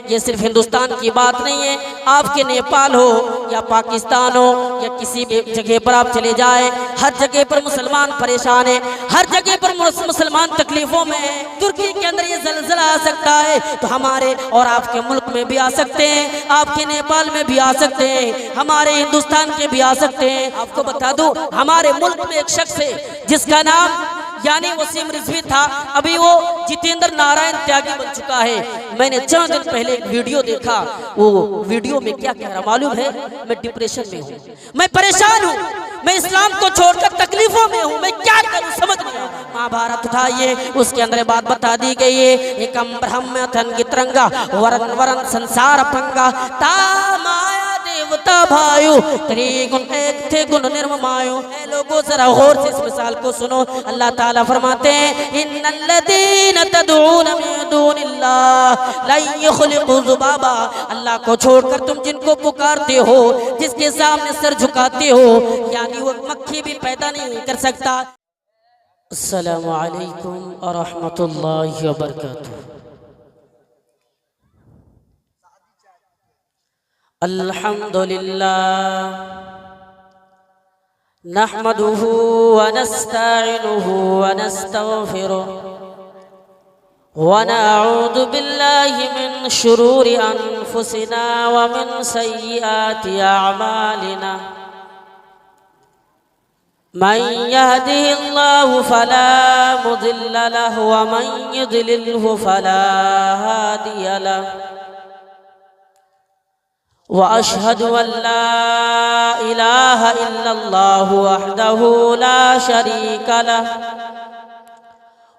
ये सिर्फ हिंदुस्तान की बात नहीं है, आपके नेपाल हो या पाकिस्तान हो या किसी भी जगह पर आप चले जाए, हर जगह पर मुसलमान परेशान है, हर जगह पर मुसलमान तकलीफों में है। तुर्की के अंदर ये ज़लज़ला आ सकता है तो हमारे और आपके मुल्क में भी आ सकते हैं, आपके नेपाल में भी आ सकते हैं, हमारे हिंदुस्तान के भी आ सकते हैं। आपको बता दूं, हमारे मुल्क में एक शख्स है जिसका नाम यानी वसीम रिजवी था, अभी वो जितेंद्र नारायण त्यागी बन चुका है। मैंने 4 दिन पहले एक वीडियो देखा, वो वीडियो में क्या कह रहा मालूम है? मैं डिप्रेशन में हूँ, मैं परेशान हूँ, मैं इस्लाम को छोड़कर तकलीफों में हूँ, मैं क्या करूँ समझ नहीं। महाभारत उठाइए, उसके अंदर बात बता दी गई है, एकम ब्रह्म थन गित्रंगा वरन वरन संसार पंगा ता माया देवता भाइयों त्रिगुण एक थे गुण निर्ममायो। लोगों जरा गौर से इस मिसाल को सुनो। अल्लाह ताला फरमाते हैं इन्नल्लज़ीना तदऊना मिन दूनिल्लाह ला यख़्लुक़ू ज़ुबाबा। अल्लाह को छोड़कर तुम जिनको पुकारते हो, जिसके सामने सर झुकाते हो, यानी वो मक्खी भी पैदा नहीं कर सकता। अस्सलामु अलैकुम व रहमतुल्लाहि व बरकातुहू। अल्हम्दुलिल्लाह नहमदुहु व नस्तईनुहु व नस्तगफिरुहु व नऊज़ु बिल्लाहि मिन शुरूरि अनफुसिना व मिन सय्यिआति अअमालिना। मन यहदिहिल्लाहु फला मुदिल्ल लहु व मन युद्लिल्हु फला हादिय लहु। व अशहदु अल्ला इलाहा इल्लल्लाहु वहदहु ला शरीका लहु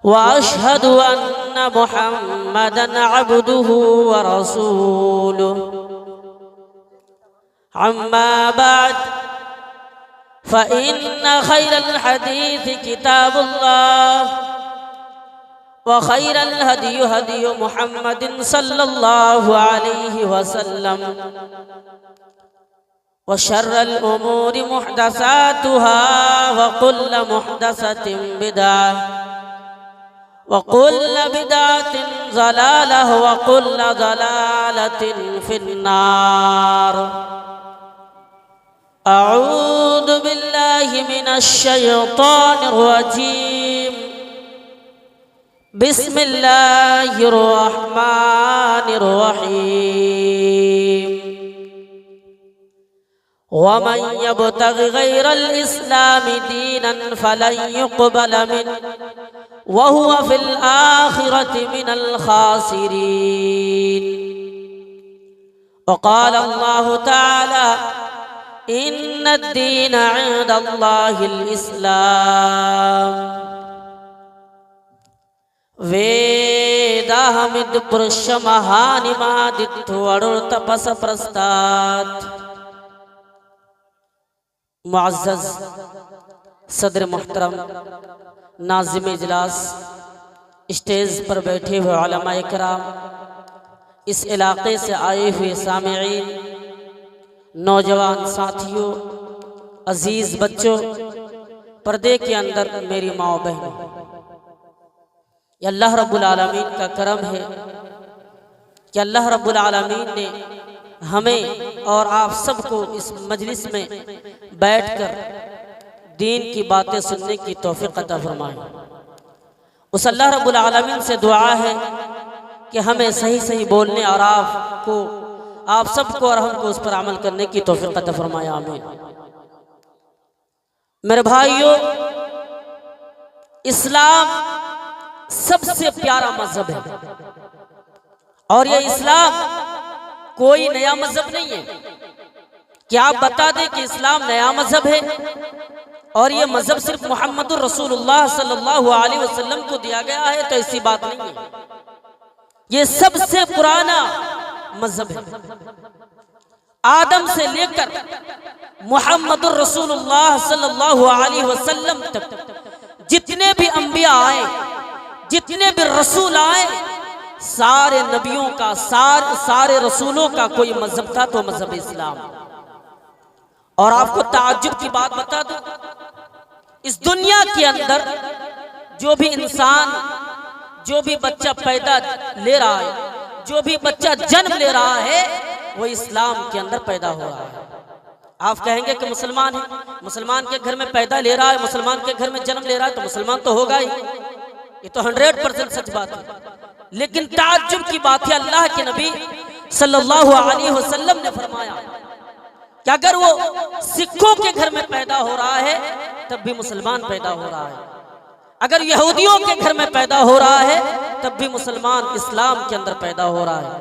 व अशहदु अन्ना मुहम्मदन अब्दुहु व रसूलुहु। अम्मा बअद फ़इन्न खैरल हदीस किताबुल्लाह व खैरल हदी हदी मुहम्मदिन सल्लल्लाहु अलैहि वसल्लम व शर्रल उमूरि मुहदसातुहा व कुल्लु मुहदसतिन बिदअह व कुल्लु बिदअतिन ज़लालह व कुल्लु ज़लालतिन फिन्नार। अऊज़ु बिल्लाहि मिनश शैतानिर रजीम। बिस्मिल्लाहिर रहमानिर रहीम। वमन यब्तगि गैरल इस्लामि दीनन फलन युक़बल मिन्हु व हुवा फिल आखिरति मिनल खासिरीन। व क़ाल अल्लाहु तआला इन्नद-दीन इंदल्लाहिल इस्लाम। वेदाहमिद पुरुष महानिमादित्य अरुण तपस प्रस्ताद। मुअज़्ज़ज़ सदर मुहतरम नाज़िम इजलास, स्टेज पर बैठे हुए उलमा इकराम, इस इलाके से आए हुए सामिईन, नौजवान साथियों, अजीज बच्चों, पर्दे के अंदर मेरी माँ बहनों, अल्लाह रब्बुल आलमीन का करम है कि अल्लाह रब्बुल आलमीन ने हमें और आप सबको इस मजलिस में बैठकर दीन की बातें सुनने की तौफीक अता फरमाए। उस अल्लाह रब्बुल आलमीन से दुआ है कि हमें सही सही बोलने और आप सबको और हमको उस पर अमल करने की तौफीक अता फरमाए। आमीन। मेरे भाइयों, इस्लाम सबसे प्यारा मजहब है और ये इस्लाम कोई नया मजहब नहीं है कि आप बता दें कि इस्लाम नया मजहब है और ये मजहब सिर्फ मुहम्मदुर रसूलुल्लाह सल्लल्लाहु अलैहि वसल्लम को दिया गया है, तो ऐसी बात नहीं है। ये सबसे पुराना मजहब है। आदम से लेकर मुहम्मदुर रसूलुल्लाह सल्लल्लाहु अलैहि वसल्लम तक जितने भी अंबिया आए, जितने भी रसूल आए, सारे नबियों का, सारे रसूलों का कोई मजहब था तो मजहब इस्लाम। और आपको ताज्जुब की बात बता दूं, इस दुनिया के अंदर जो भी इंसान, जो भी बच्चा पैदा ले रहा है, जो भी बच्चा जन्म ले रहा है वो इस्लाम के अंदर पैदा हो रहा है। आप कहेंगे कि मुसलमान है, मुसलमान के घर में पैदा ले रहा है, मुसलमान के घर में जन्म ले रहा है तो मुसलमान तो होगा ही। ये तो 100% सच बात है। लेकिन ताज्जुब की बात है, अल्लाह के नबी सल्लल्लाहु अलैहि वसल्लम ने फरमाया कि अगर वो सिखों के घर में पैदा हो रहा है तब भी मुसलमान पैदा हो रहा है, अगर यहूदियों के घर में पैदा हो रहा है तब भी मुसलमान इस्लाम के अंदर पैदा हो रहा है,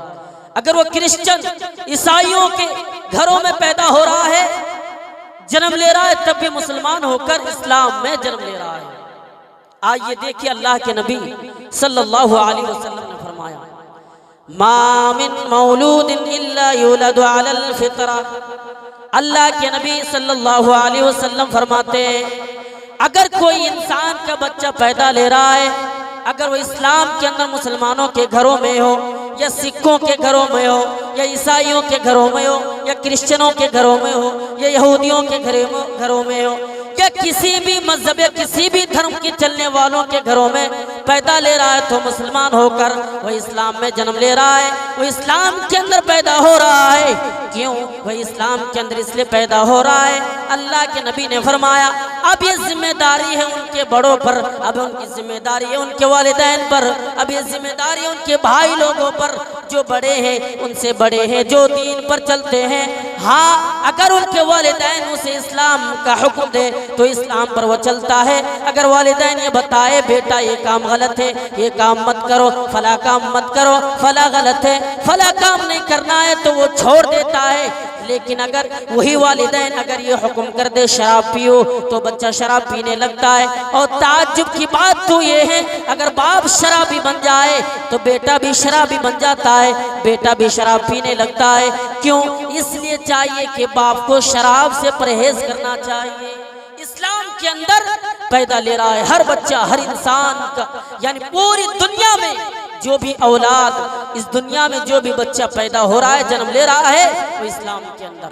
अगर वो क्रिश्चियन ईसाइयों के घरों में पैदा हो रहा है, जन्म ले रहा है, तब भी मुसलमान होकर इस्लाम में जन्म ले रहा है। आइए देखिए अल्लाह के नबी सल्लल्लाहु अलैहि वसल्लम ने फरमाया, मा मिन मौलूदिन इल्ला युलदु अलल फितरा। अल्लाह के नबी सल्लल्लाहु अलैहि वसल्लम फरमाते हैं, अगर कोई इंसान का बच्चा पैदा ले रहा है, अगर वो इस्लाम के अंदर मुसलमानों के घरों में हो या सिखों के घरों में हो या ईसाइयों के घरों में हो या क्रिश्चियनों के घरों में हो या यहूदियों के घरों में हो या किसी भी मजहब या किसी भी धर्म के चलने वालों के घरों में पैदा ले रहा है तो मुसलमान होकर वह इस्लाम में जन्म ले रहा है, वो इस्लाम के अंदर पैदा हो रहा है। क्यों वह इस्लाम के अंदर इसलिए पैदा हो रहा है, अल्लाह के नबी ने फरमाया अब ये जिम्मेदारी है उनके बड़ों पर, अब उनकी जिम्मेदारी है उनके वालिदैन पर, अब ये जिम्मेदारी है उनके भाई लोगों पर जो बड़े हैं, उनसे बड़े हैं, जो दीन पर चलते हैं। हाँ, अगर उनके वालिदैन उसे इस्लाम का हुक्म दे तो इस्लाम पर वो चलता है। अगर वालिदैन ये बताए बेटा ये काम गलत है, ये काम मत करो, फला काम मत करो, फला गलत है, फला काम नहीं करना है, तो वो छोड़ देता है। लेकिन अगर वही वालिदैन अगर ये हुक्म कर दे शराब पियो तो बच्चा शराब पीने लगता है। और ताज्जुब की बात तो ये है, अगर बाप शराबी बन जाए तो बेटा भी शराबी बन जाता है, बेटा भी शराब पीने लगता है। क्यों? इसलिए चाहिए कि बाप को शराब से परहेज करना चाहिए। इस्लाम के अंदर पैदा ले रहा है हर बच्चा, हर इंसान का, यानी पूरी दुनिया में जो भी औलाद, इस दुनिया में जो भी बच्चा पैदा हो रहा है, जन्म ले रहा है, वो इस्लाम के अंदर।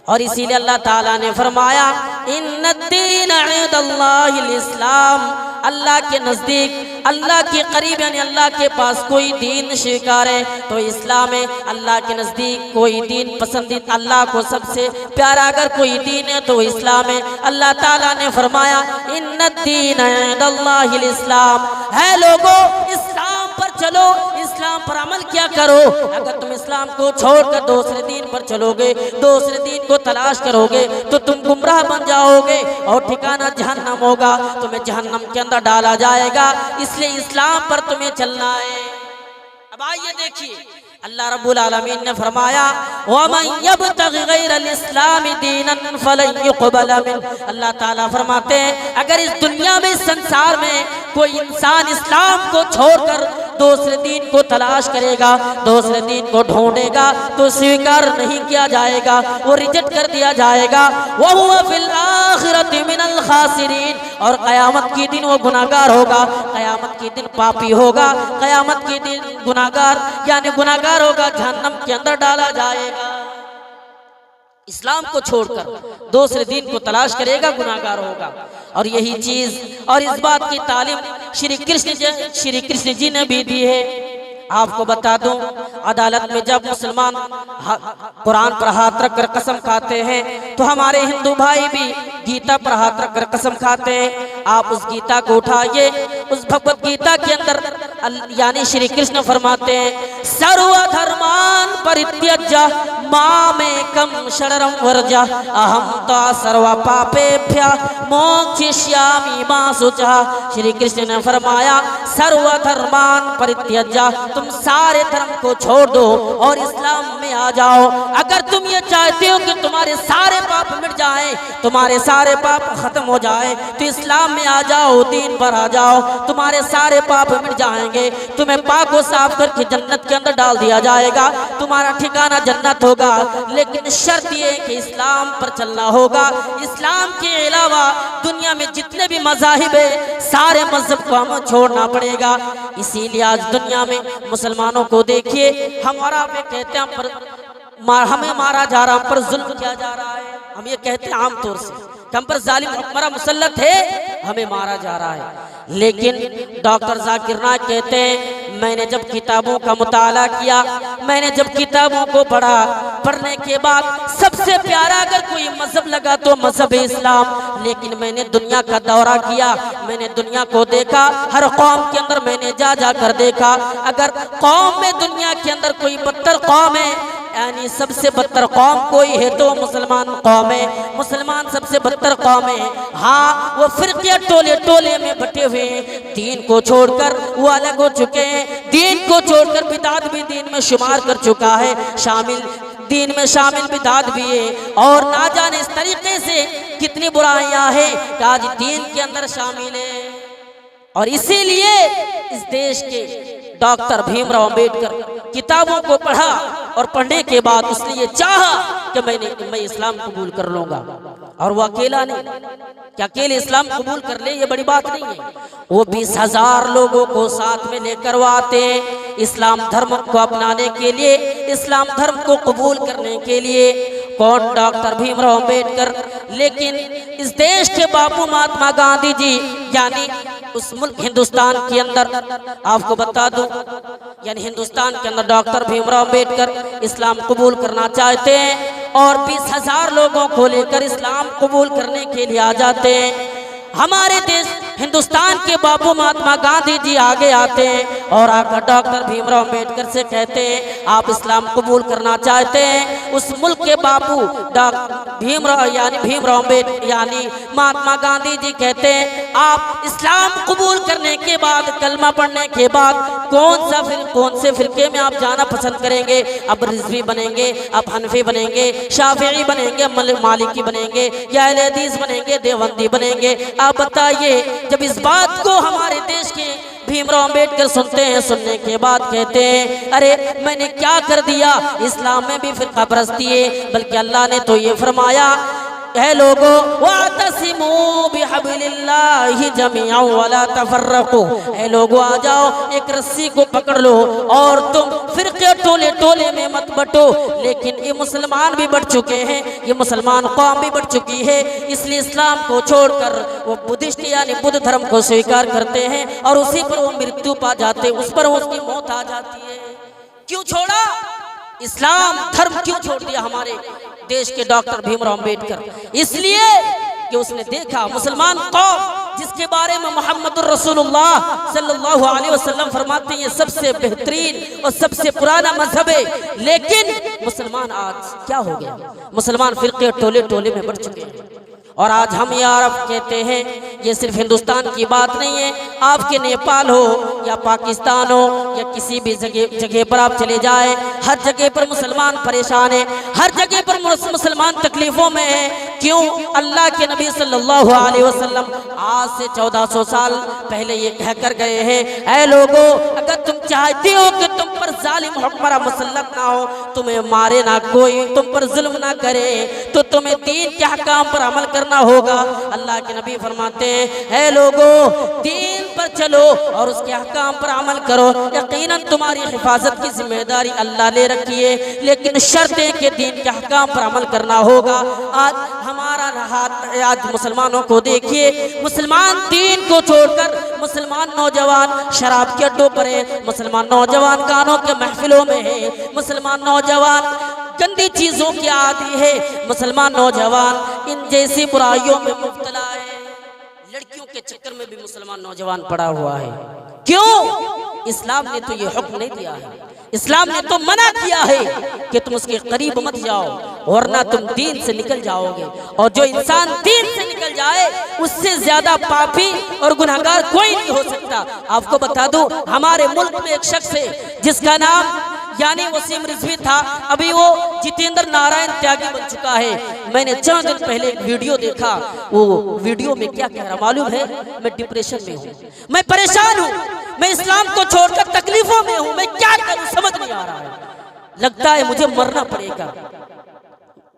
और इसीलिए अल्लाह ताला ने फरमाया इन्नद्दीन इंदल्लाहिल इस्लाम, अल्लाह के नज़दीक, अल्लाह के करीब, यानी अल्लाह के पास कोई दीन स्वीकार है तो इस्लाम है। अल्लाह के नज़दीक कोई दीन पसंदीदा, अल्लाह को सबसे प्यारा अगर कोई दीन है तो इस्लाम है। अल्लाह ताला ने फरमाया इन्नद्दीन इंदल्लाहिल इस्लाम, है लोगों इस्लाम पर चलो, इस्लाम पर अमल क्या करो। अगर तुम इस्लाम को छोड़कर दूसरे दीन पर चलोगे, दूसरे दीन को तलाश करोगे तो तुम गुमराह बन जाओगे और ठिकाना जहन्नम होगा, तुम्हें जहन्नम के अंदर डाला जाएगा। इसलिए इस्लाम पर तुम्हें चलना है। अब आइए देखिए अल्लाह रब्बुल आलमीन ने फरमाया वमन यब्तगि गैरल इस्लाम दीनन फलन युक़बल मिन। अल्लाह ताला फरमाते हैं अगर इस दुनिया में, इस संसार में कोई इंसान इस्लाम को छोड़कर दूसरे दीन को तलाश करेगा, दूसरे दीन को ढूंढेगा तो स्वीकार नहीं किया जाएगा, वो रिजेक्ट कर दिया जाएगा। वहुवा फिल आखिरति मिनल खासिरीन, और क़यामत के दिन वो गुनाहगार होगा, क़यामत के दिन पापी होगा, क़यामत के दिन गुनाहगार यानी गुनाहगार होगा, जहन्नम के अंदर डाला जाएगा। इस्लाम को छोड़कर दूसरे दीन को तलाश करेगा, गुनाहगार होगा। और यही चीज और इस बात की तालीम श्री कृष्ण जी ने भी दी है। आपको बता दूं, अदालत में जब मुसलमान कुरान पर हाथ रखकर कसम खाते हैं तो हमारे हिंदू भाई भी गीता पर हाथ रखकर कसम खाते हैं। आप उस गीता को उठाइए, उस भगवत गीता के अंदर यानी श्री कृष्ण फरमाते हैं सर्वधर्मान परित्यज्य मामेकं शरणं व्रज अहं त्वा सर्व पापेभ्यः मोक्षयिष्यामि मा शुचः। श्री कृष्ण ने फरमाया सर्वधर्मान परित्यज्य, तुम सारे धर्म को छोड़ दो और इस्लाम में आ जाओ। अगर तुम ये चाहते हो कि तुम्हारे सारे पाप मिट जाएं, तुम्हारे सारे पाप खत्म हो जाए तो इस्लाम में आ जाओ, दीन पर आ जाओ, तुम्हारे सारे पाप मिट जाएंगे, तुम्हें पाक व साफ करके जन्नत के अंदर डाल दिया जाएगा, तुम्हारा ठिकाना जन्नत होगा। लेकिन शर्त ये कि इस्लाम पर चलना होगा। इस्लाम के अलावा दुनिया में जितने भी मज़ाहिब है सारे मजहब को हमें छोड़ना पड़ेगा। इसीलिए आज दुनिया में मुसलमानों को देखिए, हमारा पे कहते हैं हमें मारा जा रहा, हम पर जुल्म किया जा रहा है। हम ये कहते हैं आमतौर से हम पर जालिम हुक्मरान मुसल्लत है, हमें मारा जा रहा है। लेकिन डॉक्टर जाकिर नाइक कहते हैं मैंने जब किताबों का मुताला किया, मैंने जब किताबों को पढ़ा, पढ़ने के बाद सबसे प्यारा अगर कोई मजहब लगा तो मजहब इस्लाम। लेकिन मैंने दुनिया का दौरा किया, मैंने दुनिया को देखा, हर कौम के अंदर मैंने जा जा कर देखा। अगर कौम में दुनिया के अंदर कोई बदतर कौम है, यानी सबसे बदतर कौम कोई है तो मुसलमान कौम है। मुसलमान सबसे बदतर कौम है। हाँ, वो फिरके टोले टोले में बटे हुए हैं, दीन को छोड़कर वो अलग हो चुके हैं, दीन को छोड़कर बिदात भी दीन में शुमार कर चुका है, शामिल दीन में शामिल बिदात भी है। और ना जाने इस तरीके से कितनी बुराइयां हैं कि आज दीन के अंदर शामिल है। और इसीलिए इस देश के डॉक्टर भीमराव अंबेडकर किताबों को पढ़ा और पढ़ने के बाद उसने ये चाहा कि मैं इस्लाम कबूल कर लूंगा। और वो अकेला नहीं कि अकेले इस्लाम कबूल कर ले, ये बड़ी बात नहीं है। वो 20,000 लोगों को साथ में लेकर वो आते हैं इस्लाम धर्म को अपनाने के लिए, इस्लाम धर्म को कबूल करने के लिए। कौन? डॉक्टर भीमराव अंबेडकर। लेकिन इस देश के बापू महात्मा गांधी जी, यानी उस मुल्क हिंदुस्तान के अंदर आपको बता दूं, यानी हिंदुस्तान के अंदर डॉक्टर भीमराव अंबेडकर इस्लाम कबूल करना चाहते हैं और 20,000 लोगों को लेकर इस्लाम कबूल करने के लिए आ जाते हैं। हमारे देश हिंदुस्तान के बापू महात्मा गांधी जी आगे आते हैं और आकर डॉक्टर भीमराव अंबेडकर से कहते हैं आप इस्लाम कबूल करना चाहते हैं। उस मुल्क के बापू भीमराव अंबेडकर यानी महात्मा गांधी जी कहते हैं आप इस्लाम कबूल करने के बाद, कलमा पढ़ने के बाद कौन से फिरके में आप जाना पसंद करेंगे? अब रिजवी बनेंगे, अब हनफी बनेंगे, शाफिई बनेंगे, मालिकी बनेंगे, या अहले हदीस बनेंगे, देवबंदी बनेंगे? आप बताइए। जब इस बात को हमारे देश के भीमराव अंबेडकर सुनते हैं, सुनने के बाद कहते हैं अरे मैंने क्या कर दिया, इस्लाम में भी फिरका परस्ती है, बल्कि अल्लाह ने तो ये फरमाया है लोगो वातसिमू बिहब्लिल्लाहि जमीअन वला तफर्रकू, है लोगो आ जाओ एक रस्सी को पकड़ लो और तुम फिरके टोले टोले में मत बटो। लेकिन ये मुसलमान भी बढ़ चुके हैं, ये मुसलमान कौम भी बढ़ चुकी है, इसलिए इस्लाम को छोड़कर वो बुद्धिस्ट यानी बुद्ध धर्म को स्वीकार करते हैं और उसी पर वो मृत्यु पा जाते हैं, उस पर उसकी मौत आ जाती है। क्यों छोड़ा इस्लाम धर्म, क्यों छोड़ दिया हमारे देश के डॉक्टर भीमराव अंबेडकर? इसलिए कि उसने देखा मुसलमान कौम जिसके बारे में मोहम्मद रसूलुल्लाह सल्लल्लाहु अलैहि वसल्लम फरमाते हैं सबसे बेहतरीन और सबसे पुराना मजहब है, लेकिन मुसलमान आज क्या हो गया? मुसलमान फिरके टोले टोले में बढ़ चुके हैं। और आज हम ये अरब कहते हैं, ये सिर्फ हिंदुस्तान की बात नहीं है, आपके नेपाल हो या पाकिस्तान हो या किसी भी जगह पर आप चले जाए, हर जगह पर मुसलमान परेशान है, हर जगह पर मुसलमान तकलीफों में है। क्यों? अल्लाह के नबी सल्लल्लाहु अलैहि वसल्लम आज से 1400 साल पहले ये कहकर गए हैं, ऐ लोगो अगर तुम चाहते हो कि तुम पर जालिम हुक्मरान मुसल्लत ना हो, तुम्हें मारे ना कोई, तुम पर जुल्म ना करे, तो तुम्हें दीन के हकाम पर अमल करना होगा। अल्लाह के नबी फरमाते हैं ऐ लोगो दीन पर चलो और उसके हकाम पर अमल करो, यकीनन तुम्हारी हिफाजत की जिम्मेदारी अल्लाह ले रखी है, लेकिन शर्त है कि दीन के हकाम पर अमल करना होगा। आज हमारा हाथ, आज मुसलमानों को देखिए, मुसलमान दीन को छोड़कर मुसलमान नौजवान शराब के अड्डों पर है, मुसलमान नौजवान गानों के महफिलों में है, मुसलमान नौजवान गंदी चीजों की आदी है, मुसलमान नौजवान इन जैसी बुराइयों में मुब्तला है, लड़कियों के चक्कर में भी मुसलमान नौजवान पड़ा हुआ है। क्यों? इस्लाम ने तो ये हुक्म नहीं दिया है, इस्लाम ने तो मना किया है कि तुम उसके करीब मत जाओ वरना तुम दीन से निकल जाओगे। और जो इंसान दीन से निकल जाए उससे ज्यादा पापी और गुनहगार कोई नहीं हो सकता। आपको बता दूं, हमारे मुल्क में एक शख्स है जिसका नाम यानी वसीम रिजवी था, अभी वो जितेंद्र नारायण त्यागी बन चुका है। मैंने 4 दिन पहले एक वीडियो देखा, वो वीडियो में क्या कह रहा मालूम है? मैं डिप्रेशन में हूँ, मैं परेशान हूँ, मैं इस्लाम को छोड़कर तकलीफों में हूँ, मैं क्या करूँ समझ नहीं आ रहा है, लगता है मुझे मरना पड़ेगा।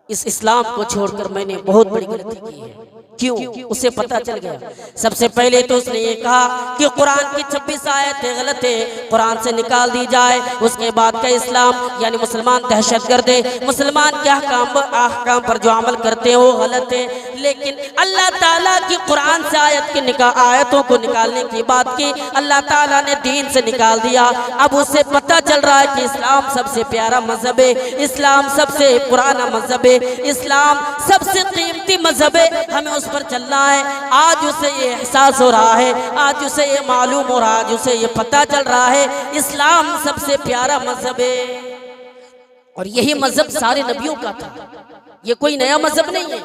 इस इस्लाम को छोड़कर मैंने बहुत बड़ी गलती की है। क्यों? उसे पता चल गया। सबसे पहले तो उसने ये कहा कि कुरान की 26 आयतें गलत है, कुरान से निकाल दी जाए। उसके बाद का इस्लाम यानी मुसलमान दहशतगर्द है, मुसलमान के अहकाम पर जो अमल करते हैं वो गलत है। लेकिन अल्लाह ताला की कुरान से आयतों को निकालने की बात की, अल्लाह ताला ने दीन से निकाल दिया। अब उसे पता चल रहा है कि इस्लाम सबसे प्यारा मजहब है, इस्लाम सबसे पुराना मजहब है, इस्लाम सबसे कीमती मजहब है, हमें उस पर चलना है। आज उसे ये एहसास हो रहा है, आज उसे ये मालूम हो रहा है, आज उसे ये पता चल रहा है इस्लाम सबसे प्यारा मजहब है। और यही मजहब सारे नबियों का था, ये कोई नया मजहब नहीं है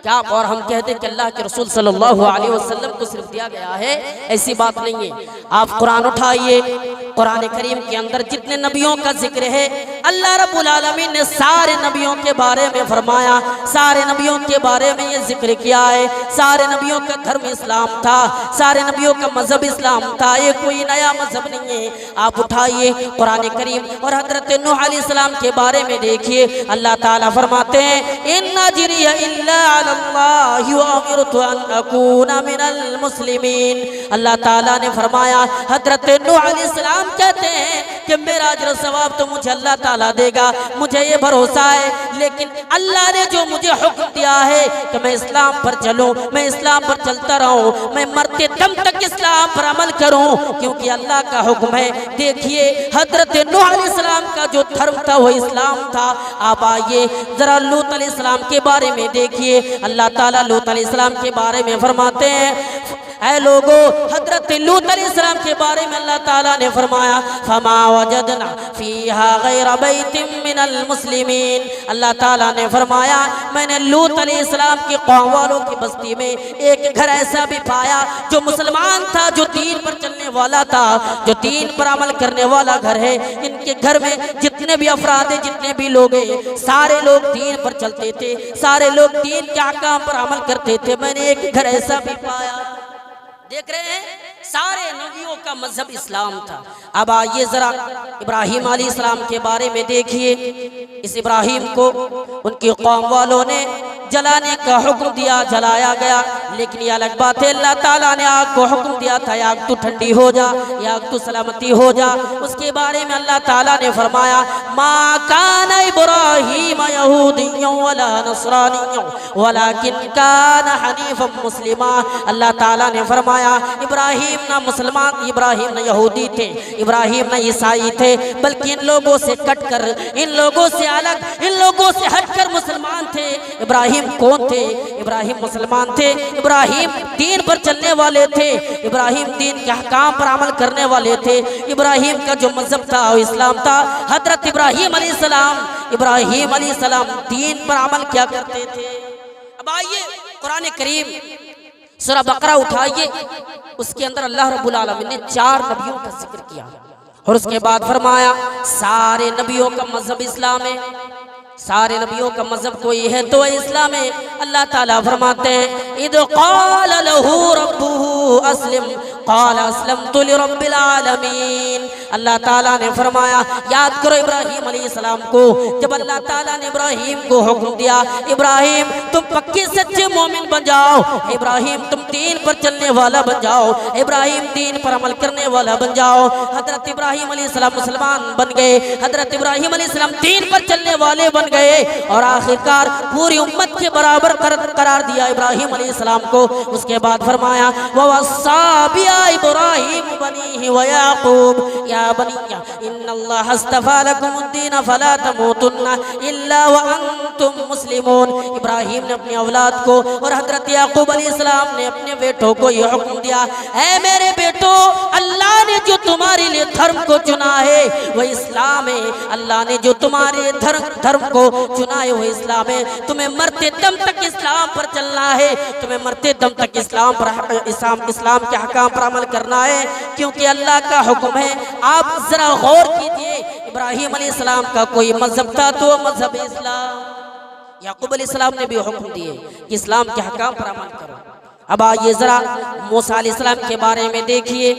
क्या? और हम कहते हैं कि अल्लाह के रसूल सल्लल्लाहु अलैहि वसल्लम को सिर्फ दिया गया है, ऐसी बात नहीं है। आप कुरान उठाइए, कुरान करीम के अंदर जितने नबियों का जिक्र है, अल्लाह रब्बुल आलमीन ने सारे नबियों के बारे में फरमाया, सारे नबियों के बारे में ये जिक्र किया है। सारे नबियों का धर्म इस्लाम था, सारे नबियों का मजहब इस्लाम था, ये कोई नया मजहब नहीं है। आप उठाइए कुरान करीम और हजरत नूह अलैहिस्सलाम के बारे में देखिए, अल्लाह ताला फरमाते हैं इन्ना जिरिया इल्ला अल्लाह युअमिरतु अन अकूना मिनल मुस्लिमीन। अल्लाह ताला ने फरमाया, हजरत नूह अलैहिस्सलाम कहते हैं कि मेरा अजर सवाब तो मुझे अल्लाह ताला देगा, मुझे ये भरोसा है, लेकिन अल्लाह ने जो मुझे हुक्म दिया है कि मैं इस्लाम पर चलूं, मैं इस्लाम पर चलता रहूं, मैं मरते दम तक इस्लाम पर अमल करूं, क्योंकि अल्लाह का हुक्म है। देखिए हजरत नूह अलैहिस्सलाम का जो धर्म था वो इस्लाम था। आप आइए जरा लूत अलैहिस्सलाम के बारे में देखिए, अल्लाह ताला लूत अलैहिस्सलाम के बारे में फरमाते हैं, ऐ लोगो, हजरत लूत अलैहिस्सलाम के बारे में अल्लाह ताला ने फरमाया फमा वजदना फीहा गैर बैतिम मिनल मुस्लिमीन। अल्लाह ताला ने फरमाया मैंने लूत अलैहिस्सलाम की कौम वालों की बस्ती में एक घर ऐसा भी पाया जो मुसलमान था, जो दीन पर चलने वाला था, जो दीन पर अमल करने वाला घर है। इनके घर में जितने भी अफराद है, जितने भी लोग हैं, सारे लोग दीन पर चलते थे, सारे लोग दीन के अहकाम पर अमल करते थे। मैंने एक घर ऐसा भी पाया। देख रहे हैं, सारे नबियों का मजहब इस्लाम था। अब आइए जरा इब्राहिम अलैहिस्सलाम के बारे में देखिए। इस इब्राहिम को उनकी कौम वालों ने जलाने का हुक्म दिया, जलाया गया, लेकिन ये अलग बात है, अल्लाह ताला ने आग को हुक्म दिया था, आग तो ठंडी हो जा, आग तो सलामती हो जा। उसके बारे में अल्लाह ताला ने फरमाया मा काना इब्राहीम यहूदिय्यन वला नसरानिय्यन वलाकिन काना हनीफन मुस्लिमा। अल्लाह ताला ने फरमाया इब्राहिम ना मुसलमान, इब्राहिम ना यहूदी थे, इब्राहिम ना ईसाई थे, बल्कि इन लोगों से कटकर, इन लोगों से अलग, इन लोगों से हटकर मुसलमान थे। इब्राहिम कौन थे? इब्राहिम मुसलमान थे, इब्राहिम दीन पर चलने वाले थे, इब्राहिम दीन के अहकाम पर अमल करने वाले थे। इब्राहिम का जो मजहब था वो इस्लाम था। हजरत इब्राहिम अलैहिस्सलाम दीन पर अमल क्या करते थे। अब आइए कुरान करीम सूरह बकरा उठाइए, उसके अंदर अल्लाह रब्बुल आलमीन ने 4 नबियों का जिक्र किया और उसके बाद फरमाया सारे नबियों का मजहब इस्लाम है, सारे नबियों का मजहब कोई है तो इस्लाम है। अल्लाह ताला फरमाते हैं इद क़ाल लहू रब्बुहु अस्लिम क़ाल अस्लमतु लिरब्बिल आलमीन। अल्लाह ताला ने फरमाया, याद करो इब्राहिम अलैहिस्सलाम को, जब अल्लाह ताला ने इब्राहिम को हुक्म दिया इब्राहिम तुम पक्के सच्चे मोमिन बन जाओ, इब्राहिम तुम दीन पर चलने वाला बन जाओ, इब्राहिम दीन पर अमल करने वाला बन जाओ। हजरत इब्राहिम अलैहिस्सलाम मुसलमान बन गए, हजरत इब्राहिम अलैहिस्सलाम दीन पर चलने वाले बन गए और आखिरकार पूरी उम्मत के बराबर करार दिया इब्राहिम अलैहिस्सलाम को। उसके बाद फरमाया ववस्सा बिया इब्राहिम बनीहि व याकूब या बनिया इन्नल्लाह अस्तफा लकुमुद्दीन फला तमूतुन्ना इल्ला व अंतुम मुस्लिमून। इब्राहिम ने अपनी औलाद को और हजरत याकूब अलैहिस्सलाम ने अपने बेटों को यह हुक्म दिया, ऐ मेरे बेटो, अल्लाह ने जो तुम्हारे लिए धर्म को चुना है वह इस्लाम है। अल्लाह ने जो तुम्हारे धर्म को चुना है वो इस्लाम है। तुम्हें मरते दम तक इस्लाम पर चलना है, तुम्हें मरते दम तक इस्लाम के हकाम पर अमल करना है, क्योंकि अल्लाह का हुक्म है। आप जरा गौर कीजिए, इब्राहिम अलैहिस्सलाम का कोई मजहब था तो मजहब इस्लाम। याकूब अलैहिस्सलाम ने भी हुक्म दिए कि इस्लाम के हकाम पर अमल करो। अब आइए जरा मूसा अलैहिस्सलाम के बारे में देखिए।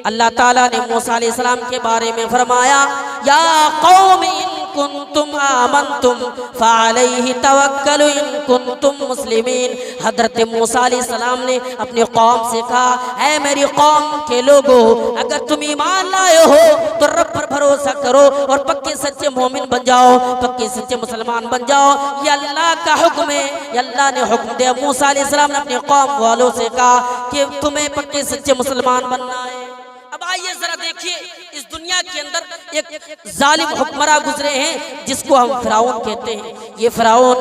अल्लाह ताला ने मूसा अलैहिस्सलाम के बारे में फरमाया या कौम इन कुंतुम आमंतुम फअलैहि तवक्कलु इन कुंतुम मुस्लिमीन। हजरत मूसा अलैहिस्सलाम ने अपनी कौम से कहा, ऐ मेरी कौम के लोगों, अगर तुम ईमान लाए हो तो रब पर भरोसा करो और पक्के सच्चे मोमिन बन जाओ, पक्के सच्चे मुसलमान बन जाओ। ये अल्लाह का हुक्म है, ये अल्लाह ने हुक्म दिया। मूसा अलैहिस्सलाम ने अपनी कौम वालों से कहा कि तुम्हें पक्के सच्चे मुसलमान बनना है। अब आइए जरा देखिए, इस दुनिया के अंदर एक जालिम हुक्मरान गुजरे हैं जिसको हम फिरौन कहते हैं। ये फिरौन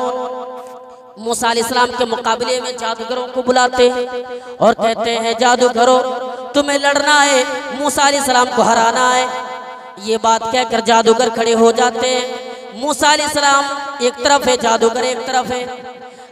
मूसा अलैहिस्सलाम के मुकाबले में जादूगरों को बुलाते हैं और कहते हैं, जादूगरों तुम्हें लड़ना है, मूसा अलैहिस्सलाम को हराना है। ये बात कहकर जादूगर खड़े हो जाते हैं। मूसा अलैहिस्सलाम एक तरफ है, जादूगर एक तरफ है।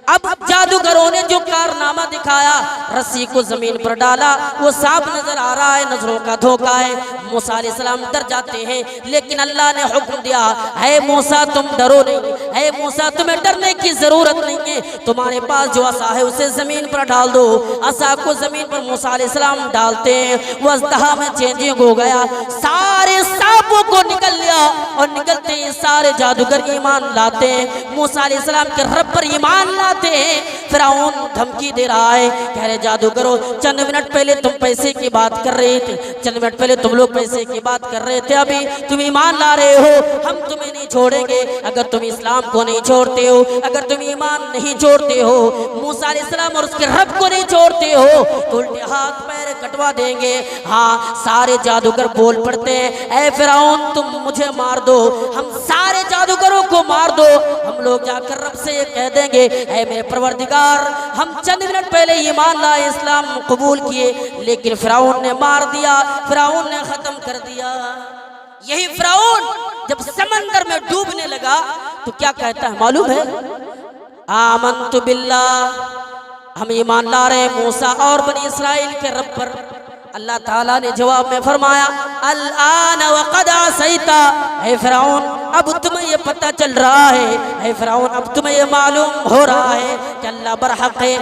अब जादूगरों ने जो कारनामा दिखाया, रस्सी को जमीन पर डाला, वो साफ नजर आ रहा है, नजरों का धोखा है। मूसा अलैहिस्सलाम डर जाते हैं, लेकिन अल्लाह ने हुक्म दिया, है मूसा तुम डरो नहीं, है मूसा तुम्हें डरने की जरूरत नहीं है, तुम्हारे पास जो असा है उसे जमीन पर डाल दो। असा को जमीन पर मूसा अलैहिस्सलाम डालते हैं, वो अज़दहा में चेंजिंग हो गया, सारे सांपों को निकल लिया और निकलते ही सारे जादूगर ईमान लाते हैं, मूसा अलैहिस्सलाम के रब पर ईमान लाते। फिरौन धमकी दे रहा है, कह रहे जादूगरों चंद मिनट पहले तुम पैसे की बात कर रहे थे, चंद मिनट पहले तुम लोग पैसे की बात कर रहे थे, अभी तुम ईमान ला रहे हो, हम तुम्हें नहीं छोड़ेंगे अगर तुम इस्लाम को नहीं छोड़ते हो, अगर तुम ईमान नहीं छोड़ते हो, मूसा अलैहिस्सलाम और उसके रब को नहीं छोड़ते हो तो उल्टे हाथ पैर कटवा देंगे। हाँ, सारे जादूगर बोल पड़ते हैं, ऐ फिरौन तुम मुझे मार दो, हम सारे जादूगरों को मार दो, हम लोग जाकर रब से ये कह देंगे, ऐ मेरे परवरदिगार हम चंद मिनट पहले ईमान लाए, इस्लाम कबूल किए, लेकिन फिरौन ने मार दिया, फिरौन ने खत्म कर दिया। यही फिरौन जब समंदर में डूबने लगा तो क्या कहता है मालूम है? आमन्तु बिल्लाह, हम ईमान ला रहे हैं मूसा और बनी इस्राइल के रब पर। अल्लाह ताला ने जवाब में फरमाया, अल आन वक़द असैता, ऐ फिरौन अब तुम्हें ये पता चल रहा है, ऐ फिरौन अब तुम्हें ये मालूम हो रहा है कि अल्लाह बरहक है।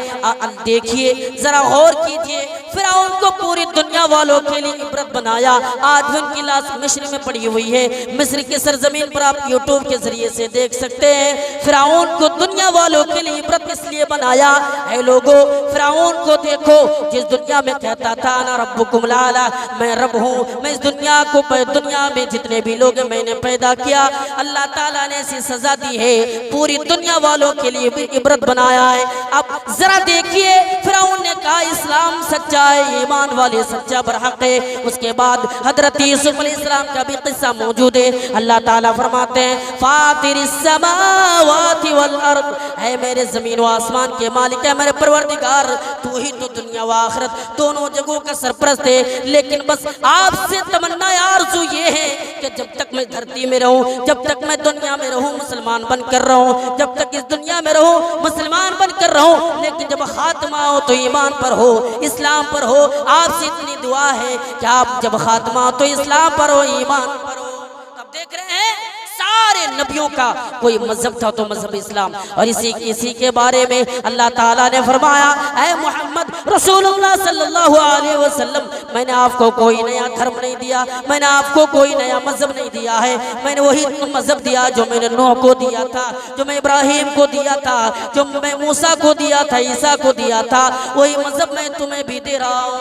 देखिए जरा गौर कीजिए, फिरौन को पूरी दुनिया वालों के लिए इबरत बनाया। आज भी उनकी लाश मिस्र में पड़ी हुई है, मिस्र की सरजमीन पर आप यूट्यूब के जरिए से देख सकते हैं। फिरौन को दुनिया वालों के लिए इबरत इसलिए बनाया, ऐ लोगों फिरौन को देखो जिस दुनिया में कहता था ना रब्बुकुम लाला, मैं रब हूँ, मैं इस दुनिया को, दुनिया में जितने भी लोग मैंने पैदा किया, अल्लाह ताला ने ऐसी सजा दी है, पूरी दुनिया वालों के लिए भी इबरत बनाया है। अब जरा देखिए, फिरौन ने कहा इस्लाम सच्चा है, ईमान वाले सच्चा बरहक है। उसके बाद हजरत यूसुफ अलैहिस्सलाम का भी किस्सा मौजूद है। अल्लाह ताला फरमाते हैं, फातिरिस समावाति वल अर्द, है मेरे जमीन व आसमान के मालिक है मेरे परवरदिगार, तू ही तो दुनिया व आखिरत दोनों जगहों का सरपरस्त है। लेकिन बस आपसे तमन्ना आरज़ू ये है कि जब तक मैं धरती में रहूं, जब तक मैं दुनिया में रहूं मुसलमान बनकर रहूं, जब तक इस दुनिया में रहूं मुसलमान बनकर रहूं, लेकिन जब खात्मा हो तो ईमान पर हो, इस्लाम पर हो। आपसे इतनी दुआ है कि आप जब खात्मा हो तो इस्लाम पर हो, ईमान पर हो। अब देख रहे हैं सारे नबियों का कोई मजहब था तो मजहब इस्लाम, और इसी के बारे में अल्लाह ताला ने फरमाया, ऐ मोहम्मद रसूलुल्लाह सल्लल्लाहु अलैहि वसल्लम, मैंने आपको कोई नया धर्म नहीं दिया, मैंने आपको कोई नया मजहब नहीं दिया है, मैंने वही मजहब दिया जो मैंने नूह को दिया था, जो मैं इब्राहिम को दिया था, जो मैं मूसा को दिया था, ईसा को दिया था, वही मजहब मैं तुम्हें भी दे रहा हूँ।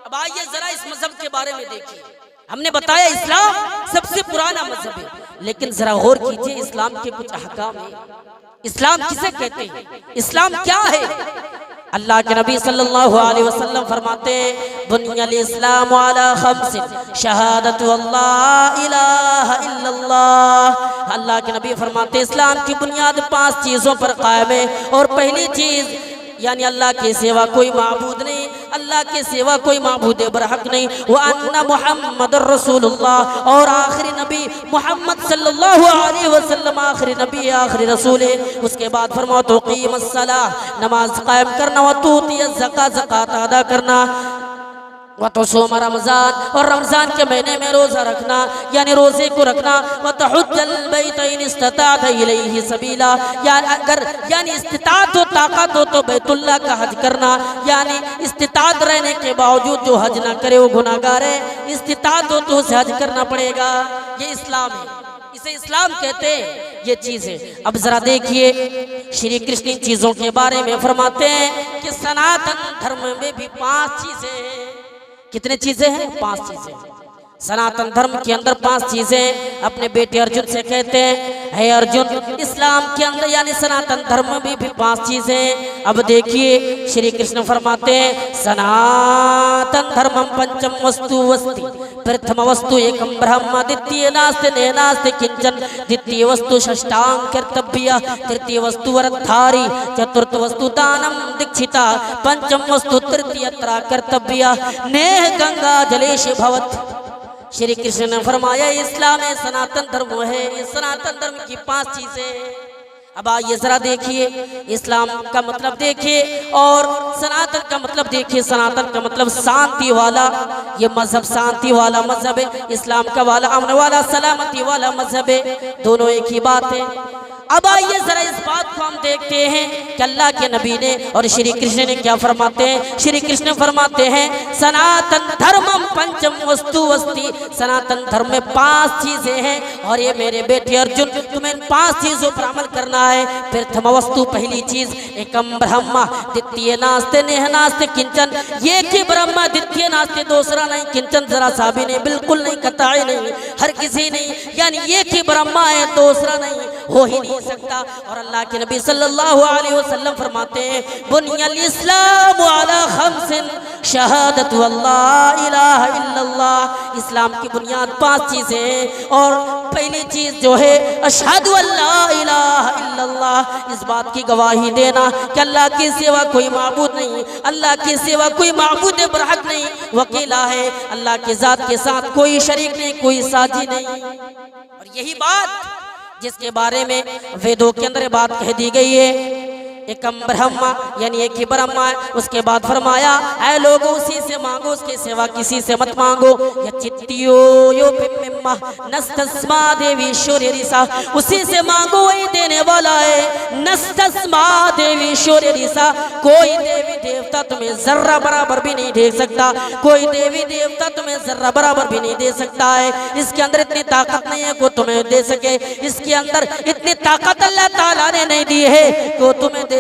अब आइए जरा इस मजहब के बारे में देखिए। हमने बताया इस्लाम सबसे पुराना मजहब है, लेकिन जरा गौर कीजिए इस्लाम के कुछ अहकाम है। इस्लाम किसे कहते हैं, इस्लाम क्या है? अल्लाह के नबी सल्लल्लाहु अलैहि वसल्लम फरमाते हैं, बुनियल इस्लाम अला खम्सिन शहादतु अल्ला इलाहा इल्लल्लाह। अल्लाह के नबी फरमाते हैं इस्लाम की बुनियाद 5 चीज़ों पर कायम है, और पहली चीज़ यानी अल्लाह के सिवा कोई माबूद नहीं, अल्लाह के सिवा कोई माबूद बरहक नहीं, व अन्ना मुहम्मदुर रसूलुल्लाह, और आखिरी नबी मोहम्मद सल्लल्लाहु अलैहि वसल्लम आखिरी नबी आखिरी रसूल है। उसके बाद फरमाओ तो कीमस सलाह, नमाज कायम करना, व तूतियज ज़कात, ज़कात अदा करना, व तसूम रमज़ान, और रमज़ान के महीने में रोज़ा रखना यानी रोज़े को रखना, व तहुज्जल बैत इन इस्तताअत इलैहि सबीला, यानी अगर यानी इस्तिताअत हो, ताकत हो तो बैतुल्लाह का हज करना, यानी इस्तिताअत रहने के बावजूद जो हज ना करे वो गुनाहगार है, इस्तिताअत हो तो उसे हज करना पड़ेगा। ये इस्लाम है। इसे इस्लाम कहते हैं, ये चीज है। अब जरा देखिए श्री कृष्ण इन चीजों के बारे में फरमाते हैं कि सनातन धर्म में भी 5 चीजें हैं। कितने चीजें हैं? 5 चीजें। सनातन धर्म के अंदर 5 चीजें। अपने बेटे अर्जुन से कहते हैं, हे अर्जुन, इस्लाम के अंदर यानी सनातन धर्म में भी 5 चीजें। अब देखिए श्री कृष्ण फरमाते हैं, सनातन धर्मम पंचम वस्तु वस्ति, प्रथम वस्तु एकम ब्रह्म, द्वितीय नास्ति नेनास्ति किंचन, द्वितीय वस्तु षष्ठांग कर्तव्य, तृतीय वस्तु वरधारी, चतुर्थ वस्तु दानम दीक्षिता, पंचम वस्तु तृतीयत्र कर्तव्य नेह गंगा जलेश भवत। श्री कृष्ण ने फरमाया इस्लाम है, सनातन धर्म है। ये सनातन धर्म की 5 चीजें हैं। अब आइए जरा देखिए इस्लाम का मतलब देखिए और सनातन का मतलब देखिए। सनातन का मतलब शांति वाला, ये मजहब शांति वाला मजहब है। इस्लाम का वाला अमन वाला, सलामती वाला मजहब है। दोनों एक ही बात है। अब आइए जरा इस बात को हम देखते हैं कि अल्लाह के नबी ने और श्री कृष्ण ने क्या फरमाते हैं। श्री कृष्ण फरमाते हैं, सनातन धर्मम पंचम वस्तु वस्ति, सनातन धर्म में 5 चीजें हैं और ये मेरे बेटे अर्जुन तुम्हें 5 चीजों पर अमल करना है। प्रथम वस्तु, पहली चीज, एकम ब्रह्म, द्वितीय नास्ते नेह नास्ते किंचन, ये कि ब्रह्म, द्वितीय नास्ते दूसरा नहीं, किंचन जरा सा भी नहीं, बिल्कुल नहीं, कतई नहीं, हर किसी नहीं, यानी ये कि ब्रह्मा है, दूसरा नहीं, हो ही नहीं सकता। और अल्लाह के नबी सल्लल्लाहु अलैहि वसल्लम फरमाते हैं, बुनियल इस्लाम अला खम्सिन, शहादतु अल्ला इलाहा इल्लल्लाह। इस्लाम की बुनियाद 5 चीजें हैं और पहली चीज जो है अशहदु अल्ला इलाहा इल्लल्लाह, इस बात की गवाही देना कि अल्लाह की सिवा कोई माबूद नहीं, अल्लाह की सिवा कोई माबूद बरहक नहीं, वकीला है, अल्लाह की जात के साथ कोई शरीक नहीं, कोई साझी नहीं। और यही बात जिसके बारे में वेदों के अंदर बात कह दी गई है, एकम ब्रह्मा यानी एक ही ब्रह्मा है। उसके बाद फरमाया, ऐ लोगो उसी से मांगो, उसके सिवा किसी से मत मांगो। यचित्तियो यो बिम्मा नस्तस्मा देवी शौर्य रिसा, उसी से मांगो वही देने वाला है। नस्तस्मा देवी शौर्य रिसा, कोई देवी देवता तुम्हें जर्रा बराबर भी नहीं दे सकता, कोई देवी देवता तुम्हें जर्रा बराबर भी नहीं दे सकता है। इसके अंदर इतनी ताकत नहीं है को तुम्हें दे सके, इसके अंदर इतनी ताकत अल्लाह ताला ने नहीं दी है को तुम्हें दे।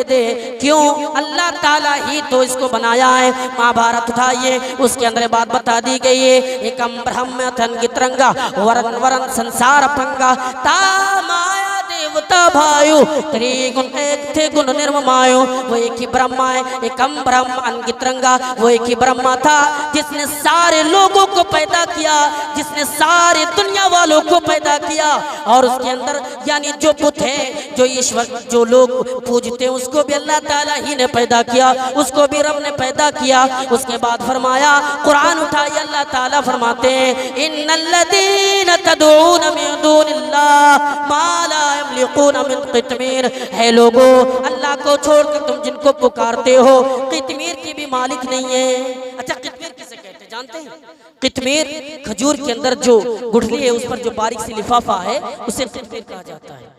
क्यों? अल्लाह ताला ही तो इसको बनाया है। महाभारत उठाइए, उसके अंदर बात बता दी गई है, एकम ब्रह्म थन गित्रंगा वरन वरन संसार पंगा, ता माया देवता भायु त्रिगुण एक थे गुण निर्ममायो। वो एक ही ब्रह्मा है, एकम ब्रह्म अनगित्रंगा, वो एक ही ब्रह्मा था जिसने सारे लोगों को पैदा किया, जिसने सारी दुनिया वालों को पैदा किया। और उसके अंदर यानी जो बुत है, जो ईश्वर, जो लोग पूजते हैं, उसको भी अल्लाह ताला ही ने पैदा किया, उसको भी रब ने पैदा किया। उसके बाद फरमाया, कुरान उठाइए, अल्लाह ताला फरमाते हैं, इन्नल्लज़ीना तदऊना मिन दूनिल्लाह मा ला यमलिकूना मिन क़ितमीर, है लोगो अल्लाह को छोड़कर तुम जिनको पुकारते हो, क़ितमीर की भी मालिक नहीं है। अच्छा, क़ितमीर किसे कहते हैं जानते हैं? क़ितमीर खजूर के अंदर जो गुठली है, उस पर जो बारीक सी लिफाफा है, उसे क़ितमीर कहा जाता है।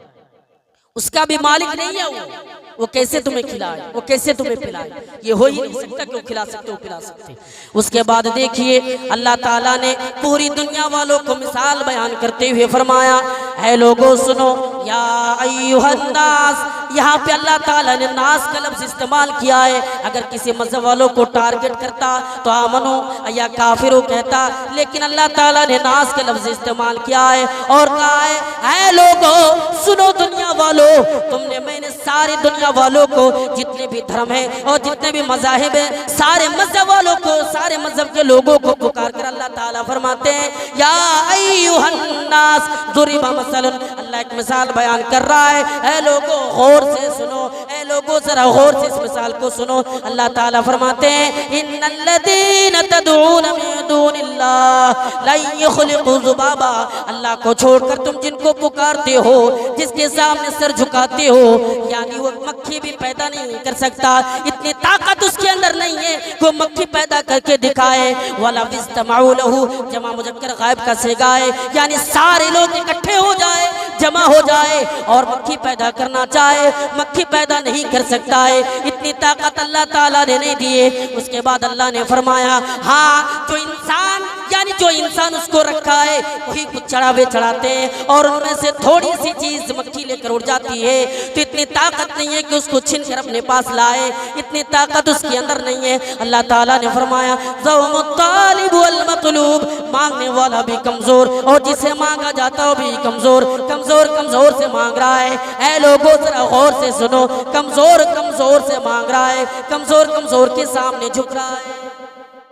उसका भी मालिक नहीं है वो कैसे तुम्हें खिलाए, वो कैसे तुम्हें पिलाए, ये हो ही नहीं सकता कि वो खिला सकते, वो पिला सकते। उसके बाद देखिए अल्लाह ताला ने पूरी दुनिया वालों को मिसाल बयान करते हुए फरमाया, है लोगों सुनो, या अय्युहन्नास, यहाँ पे अल्लाह ताला ने नास का लफ्ज़ इस्तेमाल किया है। अगर किसी मज़हब वालों को टारगेट करता तो आमनो या काफिरो कहता, लेकिन अल्लाह ताला ने नास का लफ्ज़ इस्तेमाल किया है और कहा है लोगों सुनो दुनिया वालों, तुमने मैंने सारी दुनिया वालों को, जितने भी धर्म है और जितने भी मज़ाहिब है, सारे मज़हब वालों को, सारे मज़हब के लोगों को पुकार कर अल्लाह ताला फरमाते हैं, या अय्युहन्नास दुरिबा मसलन, अल्लाह एक मिसाल बयान कर रहा है। ऐ लोगों गौर से सुनो, ऐ लोगों जरा गौर से इस मिसाल को सुनो। अल्लाह ताला फरमाते हैं, इन्नल्लज़ीना तदऊना मिन दूनिल्लाह ला यख़्लुक़ू ज़ुबाबा, अल्लाह को छोड़कर तुम जिनको पुकारते हो, जिसके सामने सर झुकाते हो, यानी वो मक्खी भी पैदा नहीं कर सकता, इतनी ताकत उसके अंदर नहीं है वो मक्खी पैदा करके दिखाए। वला इस्तमाउ लहू, जमा मुज़क्कर गायब का सेगा है, यानी सारे लोग इकट्ठे हो जाए, जमा हो जाए और मक्खी पैदा करना चाहे, मक्खी पैदा नहीं कर सकता है, इतनी ताकत अल्लाह ताला ने नहीं दी है। उसके बाद अल्लाह ने फरमाया, हाँ जो इंसान यानी जो इंसान उसको रखा है वही कुछ चढ़ावे चढ़ाते हैं और उनमें से थोड़ी सी चीज मक्खी लेकर उड़ जाती है। तो इतनी ताकत नहीं है कि उसको छीन कर अपने पास लाए, इतनी ताकत उसके अंदर नहीं है। अल्लाह ताला ने फरमाया ज़ौमुत्तालिब वल मतलूब, मांगने वाला भी कमजोर और जिसे मांगा जाता है भी कमजोर। कमजोर कमजोर से मांग रहा है। ऐ लोगों जरा गौर से सुनो, कमजोर कमजोर से मांग रहा है, कमजोर कमजोर के सामने झुक रहा है।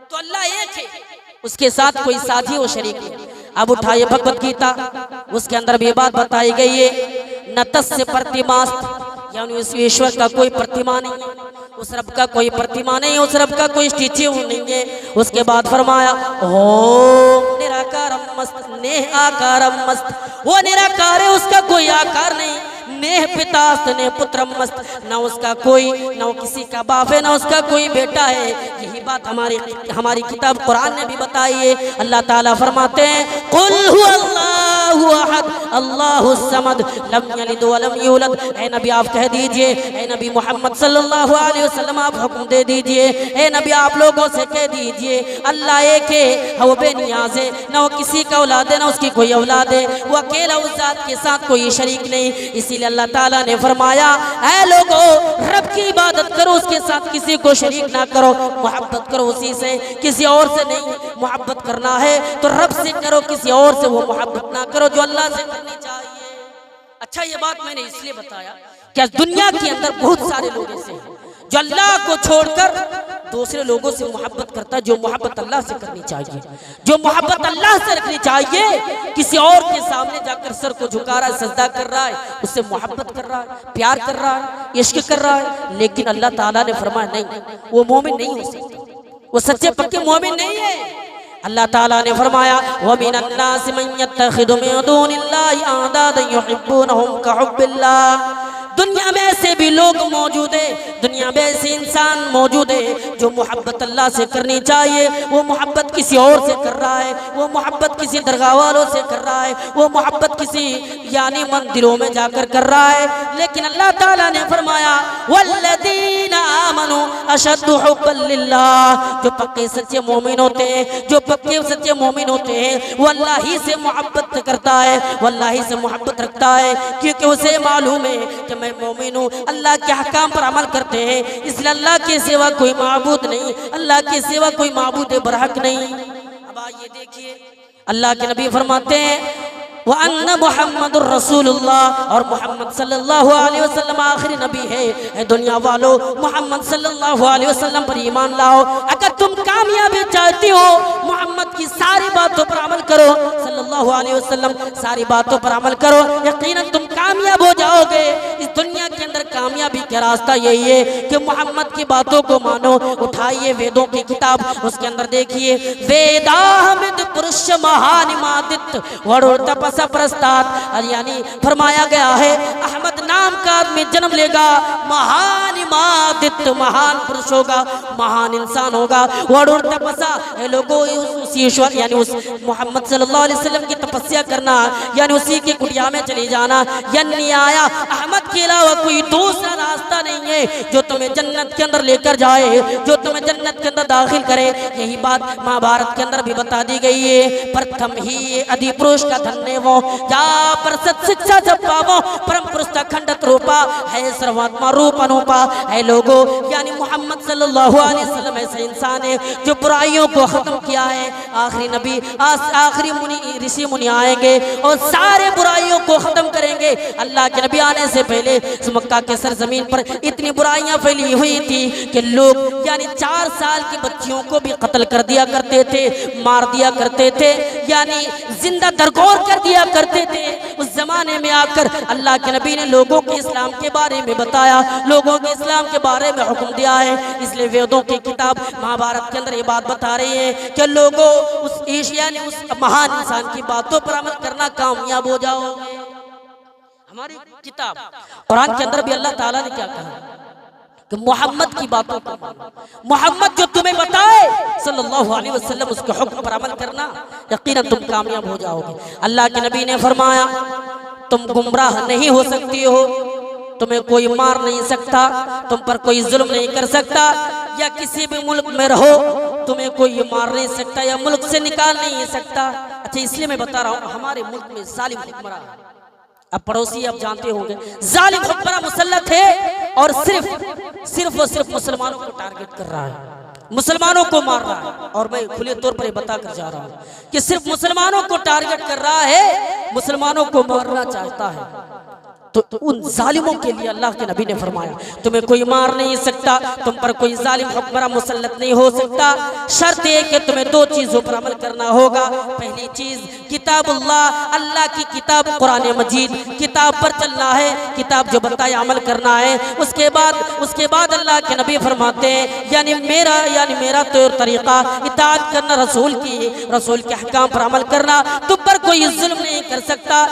तो अल्लाह एक है, उसके साथ कोई साथी व शरीक नहीं। अब उठाइए भगवत गीता, उसके अंदर भी बात बताई गई है, न तस्य प्रतिमास्त, यानी उस ईश्वर का कोई प्रतिमा नहीं है, उस रब का कोई प्रतिमा नहीं है, उस रब का कोई स्टैच्यू नहीं है। उसके बाद फरमाया ओम निराकारम मस्त नेह आकारम मस्त, वो निराकार है, उसका कोई आकार नहीं। नेह पितास्त ने पुत्रम मस्त, ना उसका कोई, ना किसी का बाप है, ना उसका कोई बेटा है। यही बात हमारी किताब कुरान ने भी बताई है। अल्लाह ताला फरमाते हैं कुल हुवल्लाहु अहद अल्लाहुस समद लम यलिद व लम यूलद। ऐ नबी आप कह दीजिए, ऐ नबी मोहम्मद सल्लल्लाहु अलैहि वसल्लम आप हुक्म दे दीजिए, ऐ नबी आप लोगों से कह दीजिए अल्लाह एक है, वो बेनियाज है, ना वो किसी का औलाद है, ना उसकी कोई औलाद है, वो अकेला उस जात के साथ कोई शरीक नहीं। इसीलिए अल्लाह ताला ने फरमाया ऐ लोगो रब की इबादत करो, उसके साथ किसी को शरीक ना करो, मोहब्बत करो उसी से, किसी और से नहीं। मोहब्बत करना है तो रब से करो, किसी और से वो मोहब्बत ना करो जो अल्लाह से करनी चाहिए। अच्छा ये बात मैंने इसलिए बताया कि दुनिया के अंदर बहुत सारे लोग ऐसे हैं जो अल्लाह को छोड़कर दूसरे लोगों से मोहब्बत करता है, जो मोहब्बत अल्लाह से करनी चाहिए, जो मोहब्बत अल्लाह से रखनी चाहिए, किसी और के सामने जाकर सर को झुका रहा है, सजदा कर रहा है, उससे मोहब्बत कर रहा है, प्यार कर रहा है, इश्क कर रहा है। लेकिन अल्लाह ताला ने फरमाया नहीं, वो मोमिन नहीं हो सकता, वो सच्चे पक्के मोमिन नहीं है। अल्लाह ताला ने फरमाया व मिनन नास मन यत्तखिदु मिन दूनिल्लाहि अंदादन युहिब्बूनहुम कहुब्बिल्लाह। दुनिया में ऐसे भी लोग मौजूद है, दुनिया में ऐसे इंसान मौजूद है जो मोहब्बत अल्लाह से करनी चाहिए, वो मोहब्बत किसी और से कर रहा है, वो मोहब्बत किसी दरगाह वालों से कर रहा है, वो मोहब्बत किसी यानी मंदिरों में जाकर कर रहा है। लेकिन अल्लाह ताला ने फरमाया वल्लदीना आमनु अशद्दु हुब्बन लिल्लाह, जो पक्के सच्चे मोमिन होते हैं, जो पक्के सच्चे मोमिन होते हैं वो अल्लाह ही से मोहब्बत करता है, वो अल्लाह ही से मोहब्बत रखता है, क्योंकि उसे मालूम है कि मैं मोमिन हूँ, अल्लाह के अहकाम पर अमल करते हैं, इसलिए अल्लाह के सिवा कोई माबूद नहीं, अल्लाह के सिवा कोई माबूद बरहक नहीं। अब आइए देखिए अल्लाह के नबी फरमाते हैं व अन्ना मुहम्मदुर रसूलुल्लाह, और मोहम्मद सल्लल्लाहु अलैहि वसल्लम आखिरी नबी है। दुनिया वालों मोहम्मद सल्लल्लाहु अलैहि वसल्लम पर ईमान लाओ। अगर तुम कामयाबी चाहती हो मोहम्मद की सारी बातों पर अमल करो, सल्लल्लाहु अलैहि वसल्लम सारी बातों पर अमल करो, यकीनन तुम कामयाब हो जाओगे। इस दुनिया के अंदर कामयाबी का रास्ता यही है कि मोहम्मद की बातों को मानो। उठाइए वेदों की किताब, उसके अंदर देखिए वेदाहमिद पुरुष महानिमादित वरुण तपस प्रस्ताद, यानी फरमाया गया है अहमद नाम का आदमी जन्म लेगा, महान इमादित महान पुरुष होगा, महान इंसान होगा। वरुण तपस्या लोगों उस ईश्वर यानी उस मोहम्मद सल्लल्लाहु अलैहि वसल्लम की तपस्या करना, यानी उसी की कुटिया में चले जाना। यानी आया अहमद के अलावा कोई दूसरा रास्ता नहीं है जो तुम्हें जन्नत के अंदर लेकर जाए, जो तुम्हें जन्नत के अंदर दाखिल करे। यही बात महाभारत के अंदर भी बता दी गई है। प्रथम ही अधि पुरुष का धन्य वो जा पर सत शिक्षा जब पावो, परम पुरुष का खंडत रूपा है, सर्वात्मा रूप अनुपा है। लोगों यानी मोहम्मद सल्लल्लाहु अलैहि वसल्लम ऐसे इंसान है जो बुराइयों को खत्म किया है। आखिरी नबी आखिरी मुनि ऋषि मुनि आएंगे और सारे बुराइयों को खत्म करेंगे। अल्लाह के नबी आने से पहले मक्का के सरजमीन पर इतनी बुराइयां फैली हुई थी कि लोग यानी 4 साल की बच्चियों को भी कत्ल कर दिया करते थे, मार दिया करते थे, यानी जिंदा दरगोर कर दिया करते थे। उस जमाने में आकर अल्लाह के नबी ने लोगों के इस्लाम के बारे में बताया, लोगों के इस्लाम के बारे में हुक्म दिया है। इसलिए वेदों की किताब महाभारत के अंदर ये बात बता रही है कि लोगों उस एशिया ने उस महान इंसान की बातों पर अमल करना कामयाब हो जाओगे। हमारी किताब कुरान के अंदर भी अल्लाह ताला ने क्या कहा कि मोहम्मद की बातों को मानो, मोहम्मद जो तुम्हें बताए सल्लल्लाहु अलैहि वसल्लम उसके हुक्म पर अमल करना, यकीनन तुम कामयाब हो जाओगे। अल्लाह के नबी ने फरमाया तुम गुमराह नहीं हो सकती हो, तुम्हें कोई मार नहीं सकता, तुम पर कोई जुल्म नहीं कर सकता, या किसी भी मुल्क में रहो तुम्हें कोई मार नहीं सकता या मुल्क से निकाल नहीं सकता। अच्छा इसलिए मैं बता रहा हूँ, हमारे मुल्क में जालिम हुक्मरान, अब पड़ोसी आप जानते होंगे, जालिम हुक्मरान मुसल्लत है और सिर्फ और सिर्फ मुसलमानों को टारगेट कर रहा है, मुसलमानों को मार रहा है। और मैं खुले तौर पर बता कर जा रहा हूँ कि सिर्फ मुसलमानों को टारगेट कर रहा है, मुसलमानों को मारना चाहता है। तो उन जालिमों के लिए अल्लाह के नबी ने फरमाया तुम्हें कोई मार नहीं सकता, तुम पर कोई जालिम हुक्मरान मुसल्लत नहीं हो सकता। शर्त है कि तुम्हें दो चीजों पर अमल करना होगा। पहली चीज किताबुल्लाह, अल्लाह की किताब कुरान मजीद, किताब पर चलना है, किताब जो बताया अमल करना है। उसके बाद अल्लाह के नबी फरमाते हैं यानी मेरा तो तरीका इताअत करना, रसूल के अहकाम पर अमल करना। तुम पर कोई जुल्म नहीं कर सकता,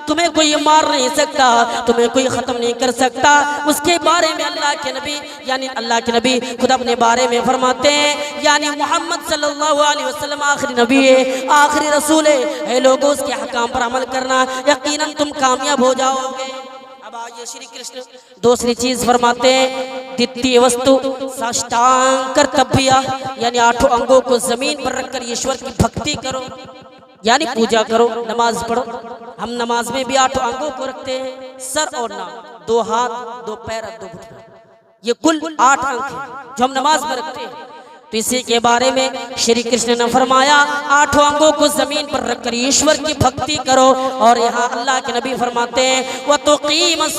तुम्हें कोई मार नहीं सकता, तुम्हें कोई खत्म नहीं कर सकता। उसके बारे में अल्लाह के नबी खुद अपने बारे में फरमाते हैं यानी मोहम्मद सल्लल्लाहु अलैहि वसल्लम आखिरी नबी है, आखिरी रसूल है। लोगों उसके अहकाम पर अमल करना, यकीनन तुम कामयाब हो जाओगे। अब आइए श्री कृष्ण दूसरी चीज फरमाते हैं, द्वितीय वस्तु साष्टांग कर्तव्य, यानी आठों अंगों को जमीन पर रखकर ईश्वर की भक्ति करो, यानी पूजा करो, नमाज पढ़ो। हम नमाज में भी आठों अंगों को रखते हैं, सर और नाक, दो हाथ, दो पैर, दो घुटने, ये कुल 8 अंग हैं जो हम नमाज में रखते हैं। तो इसी के बारे में श्री कृष्ण ने फरमाया आठों अंगों को जमीन पर रखकर ईश्वर की भक्ति करो। और यहाँ अल्लाह के नबी फरमाते हैं वह तो कीमत,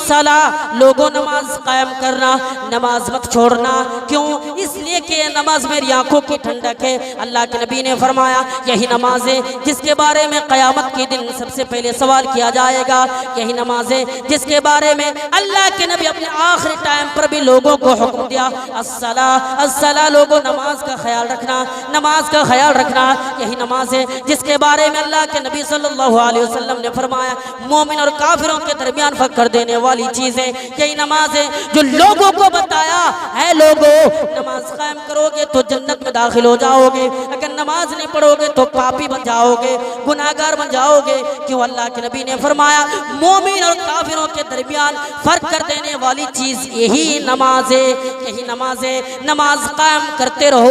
लोगों नमाज कायम करना, नमाज मत छोड़ना। क्यों? इसलिए कि नमाज मेरी आंखों की ठंडक है। अल्लाह के नबी ने फरमाया यही नमाज है जिसके बारे में क़यामत के दिन सबसे पहले सवाल किया जाएगा, यही नमाज है जिसके बारे में अल्लाह के नबी अपने आखिरी टाइम पर भी लोगों को हुक्म दिया, अस्सला, लोगों नमाज का ख्याल रखना, नमाज का ख्याल रखना। यही नमाज है जिसके बारे में अल्लाह के नबी सल्लल्लाहु अलैहि वसल्लम ने फरमाया मोमिन और काफिरों के दरमियान फर्क कर देने वाली चीज है। यही नमाज है जो लोगों को बताया है लोगों नमाज कायम करोगे तो जन्नत में दाखिल हो जाओगे, अगर नमाज नहीं पढ़ोगे तो पापी बन जाओगे, गुनाहगार बन जाओगे। क्यों? अल्लाह के नबी ने फरमाया मोमिन और काफिरों के दरमियान फर्क कर देने वाली चीज यही नमाज है, यही नमाज है। नमाज कायम करते रहो,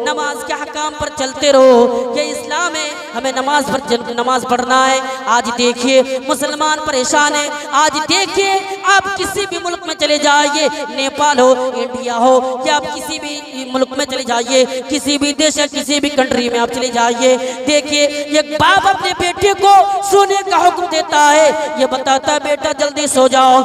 नमाज के हकाम पर चलते रहो, ये इस्लाम है। हमें नमाज पढ़ना है। आज देखिए मुसलमान परेशान है। आज देखिए आप किसी भी मुल्क में चले जाइए, नेपाल हो, इंडिया हो, या आप किसी भी मुल्क में चले जाइए, किसी भी देश या किसी भी कंट्री में आप चले जाइए, देखिए एक बाप अपने बेटे को सोने का हुक्म देता है, ये बताता है बेटा जल्दी सो जाओ,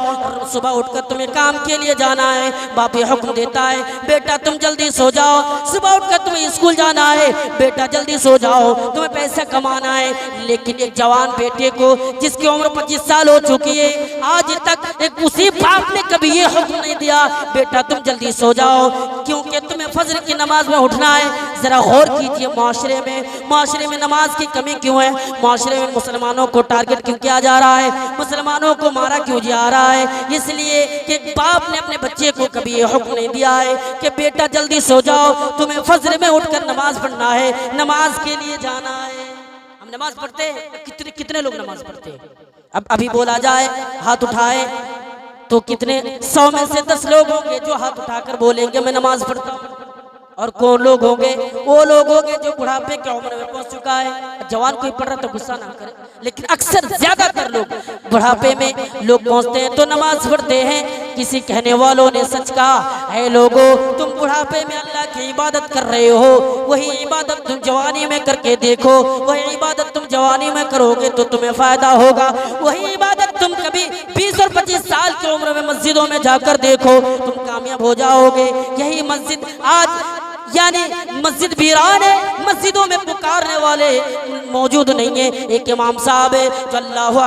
सुबह उठकर तुम्हें काम के लिए जाना है। बाप ये हुक्म देता है बेटा तुम जल्दी सो जाओ, सुबह उठकर तुम्हें स्कूल जाना है, बेटा जल्दी सो जाओ, तुम्हें पैसा कमाना है। लेकिन एक जवान बेटे को जिसकी उम्र 25 साल हो चुकी है, आज तक एक उसी बाप ने कभी ये हुक्म नहीं दिया बेटा तुम जल्दी सो जाओ, क्योंकि तुम्हें फजर की नमाज में उठना है। जरा गौर कीजिए माशरे में नमाज की कमी क्यों है? माशरे में मुसलमानों को टारगेट क्यों किया जा रहा है? मुसलमानों को मारा क्यों जा रहा है? इसलिए कि बाप ने अपने बच्चे को कभी ये हुक्म नहीं दिया है कि बेटा जल्दी सो जाओ, तुम्हें फजर में उठकर नमाज पढ़ना है, नमाज के लिए जाना है। हम नमाज पढ़ते हैं, कितने लोग नमाज पढ़ते हैं? अब अभी बोला जाए हाथ उठाए तो कितने 100 में से 10 लोग होंगे जो हाथ उठाकर बोलेंगे मैं नमाज पढ़ता हूँ। और कौन लोग होंगे? वो लोग होंगे जो बुढ़ापे की उम्र में पहुंच चुका है। जवान कोई पढ़ रहा तो गुस्सा ना करे, लेकिन अक्सर ज्यादातर लोग बुढ़ापे में लोग पहुंचते हैं तो नमाज पढ़ते हैं। किसी कहने वालों ने सच कहा है लोगों तुम बुढ़ापे में अल्लाह की इबादत कर रहे हो, वही इबादत तुम जवानी में करके देखो, वही इबादत तुम जवानी में करोगे तो तुम्हें फायदा होगा। वही इबादत तुम कभी 20 और 25 साल की उम्र में मस्जिदों में जाकर देखो, तुम कामयाब हो जाओगे। यही मस्जिद आज यानी मस्जिद वीरान है, मस्जिदों में पुकारने वाले मौजूद नहीं है। एक इमाम साहब है जो अल्लाहु